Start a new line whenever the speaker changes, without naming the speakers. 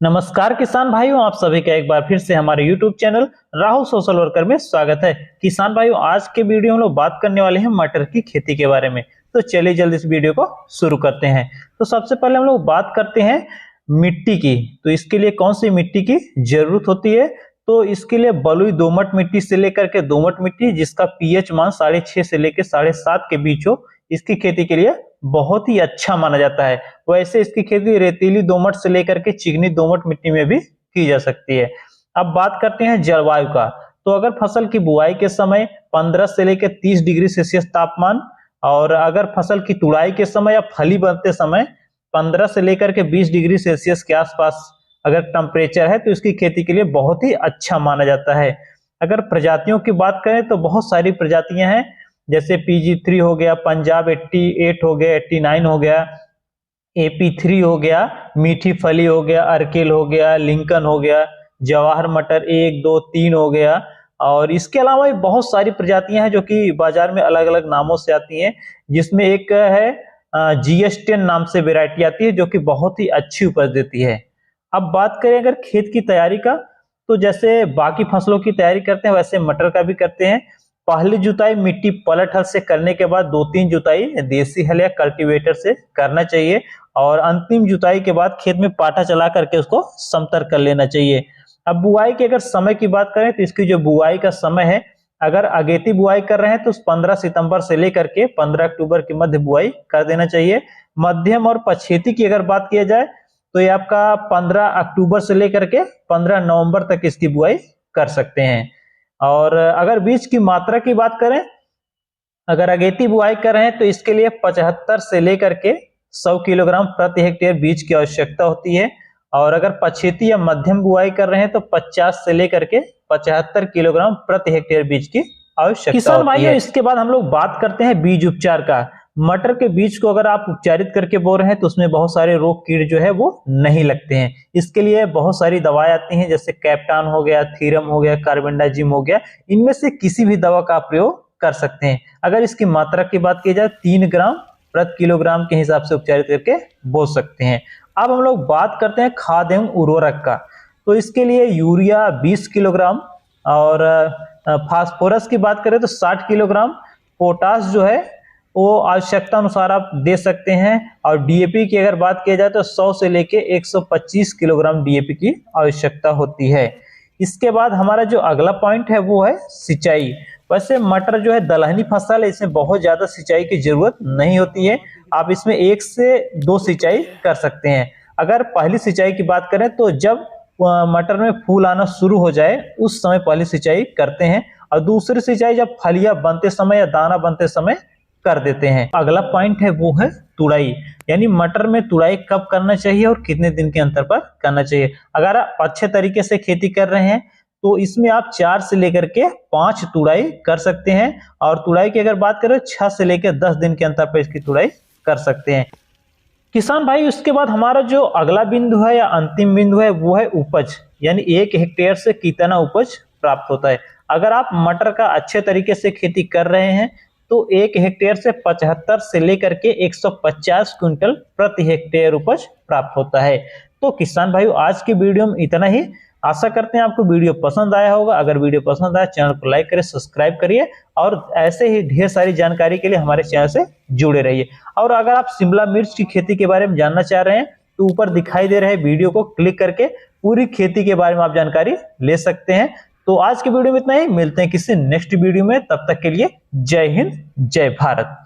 नमस्कार किसान भाइयों, आप सभी का एक बार फिर से हमारे YouTube channel Rahul social worker में स्वागत है। किसान भाइयों, आज के वीडियो में लोग बात करने वाले हैं मटर की खेती के बारे में। तो चलिए जल्दी इस वीडियो को शुरू करते हैं। तो सबसे पहले हम लोग बात करते हैं मिट्टी की। तो इसके लिए कौन सी मिट्टी की जरूरत होती है? तो इसके लिए बलुई दोमट मिट्टी से लेकर के दोमट मिट्टी जिसका पीएच मान 6.5 से लेकर 7.5 के बीच हो, इसकी खेती के लिए बहुत ही अच्छा माना जाता है। वैसे इसकी खेती रेतीली दोमट से लेकर के चिकनी दोमट मिट्टी में भी की जा सकती है। अब बात करते हैं जलवायु का। तो अगर फसल की बुआई के समय 15 से लेकर 30 डिग्री सेल्सियस तापमान, और अगर फसल की तुड़ाई के समय या फली बनते समय 15 से लेकर के 20 डिग्री सेल्सियस के आसपास अगर टेम्परेचर है, तो इसकी खेती के लिए बहुत ही अच्छा माना जाता है। अगर प्रजातियों की बात करें तो बहुत सारी प्रजातियां हैं, जैसे PG3 हो गया, पंजाब 88 हो गया, 89 हो गया, AP3 हो गया, मीठी फली हो गया, अर्किल हो गया, लिंकन हो गया, जवाहर मटर 1, 2, 3 हो गया। और इसके अलावा भी बहुत सारी प्रजातियां हैं जो कि बाजार में अलग अलग नामों से आती हैं, जिसमें एक है GS10 नाम से वैरायटी आती है जो कि बहुत ही अच्छी उपज देती है। अब बात करें अगर खेत की तैयारी का, तो जैसे बाकी फसलों की तैयारी करते हैं वैसे मटर का भी करते हैं। पहली जुताई मिट्टी पलट हल से करने के बाद 2-3 जुताई देसी हल या कल्टीवेटर से करना चाहिए, और अंतिम जुताई के बाद खेत में पाटा चला करके उसको समतल कर लेना चाहिए। अब बुआई के अगर समय की बात करें तो इसकी जो बुआई का समय है, अगर अगेती बुआई कर रहे हैं तो 15 सितंबर से लेकर के 15 अक्टूबर के मध्य बुआई कर देना चाहिए। मध्यम और पछेती की अगर बात किया जाए तो ये आपका 15 अक्टूबर से लेकर के 15 नवंबर तक इसकी बुआई कर सकते हैं। और अगर बीज की मात्रा की बात करें, अगर अगेती बुआई कर रहे हैं तो इसके लिए 75 से लेकर के 100 किलोग्राम प्रति हेक्टेयर बीज की आवश्यकता होती है। और अगर पछेती या मध्यम बुआई कर रहे हैं तो 50 से लेकर के 75 किलोग्राम प्रति हेक्टेयर बीज की आवश्यकता होती है। इसके बाद हम लोग बात करते हैं बीज उपचार का। मटर के बीज को अगर आप उपचारित करके बो रहे हैं तो उसमें बहुत सारे रोग कीड़ जो है वो नहीं लगते हैं। इसके लिए बहुत सारी दवाएं आती हैं, जैसे कैप्टान हो गया, थीरम हो गया, कार्बेंडाजिम हो गया। इनमें से किसी भी दवा का प्रयोग कर सकते हैं। अगर इसकी मात्रा की बात की जाए 3 ग्राम प्रति किलोग्राम के हिसाब से उपचारित करके बो सकते हैं। अब हम लोग बात करते हैं खाद एवं उर्वरक का। तो इसके लिए यूरिया 20 किलोग्राम, और फास्फोरस की बात करें तो 60 किलोग्राम, पोटास जो है वो आवश्यकता अनुसार आप दे सकते हैं। और DAP की अगर बात की जाए तो 100 से लेके 125 किलोग्राम DAP की आवश्यकता होती है। इसके बाद हमारा जो अगला पॉइंट है वो है सिंचाई। वैसे मटर जो है दलहनी फसल है, इसमें बहुत ज्यादा सिंचाई की जरूरत नहीं होती है। आप इसमें 1 से 2 सिंचाई कर सकते हैं। अगर पहली सिंचाई की बात करें तो जब मटर में फूल आना शुरू हो जाए उस समय पहली सिंचाई करते हैं, और दूसरी सिंचाई जब फलियां बनते समय या दाना बनते समय कर देते हैं। अगला पॉइंट है वो है तुड़ाई, यानी मटर में तुड़ाई कब करना चाहिए और कितने दिन के अंतर पर करना चाहिए। अगर आप अच्छे तरीके से खेती कर रहे हैं तो इसमें आप 4 से लेकर के 5 तुड़ाई कर सकते हैं, और तुड़ाई की अगर बात करें 6 से लेकर 10 दिन के अंतर पर इसकी तुड़ाई कर सकते हैं। किसान भाई, उसके बाद हमारा जो अगला बिंदु है या अंतिम बिंदु है वो है उपज, यानी 1 हेक्टेयर से कितना उपज प्राप्त होता है। अगर आप मटर का अच्छे तरीके से खेती कर रहे हैं तो 1 हेक्टेयर से 75 से लेकर के 150 क्विंटल प्रति हेक्टेयर उपज प्राप्त होता है। तो किसान भाइयों, आज की वीडियो में इतना ही। आशा करते हैं आपको वीडियो पसंद आया होगा। अगर वीडियो पसंद आया चैनल को लाइक करें, सब्सक्राइब करिए, और ऐसे ही ढेर सारी जानकारी के लिए हमारे चैनल से जुड़े रहिए। और अगर आप शिमला मिर्च की खेती के बारे में जानना चाह रहे हैं तो ऊपर दिखाई दे रहे वीडियो को क्लिक करके पूरी खेती के बारे में आप जानकारी ले सकते हैं। तो आज की वीडियो में इतना ही, मिलते हैं किसी नेक्स्ट वीडियो में। तब तक के लिए जय हिंद, जय भारत।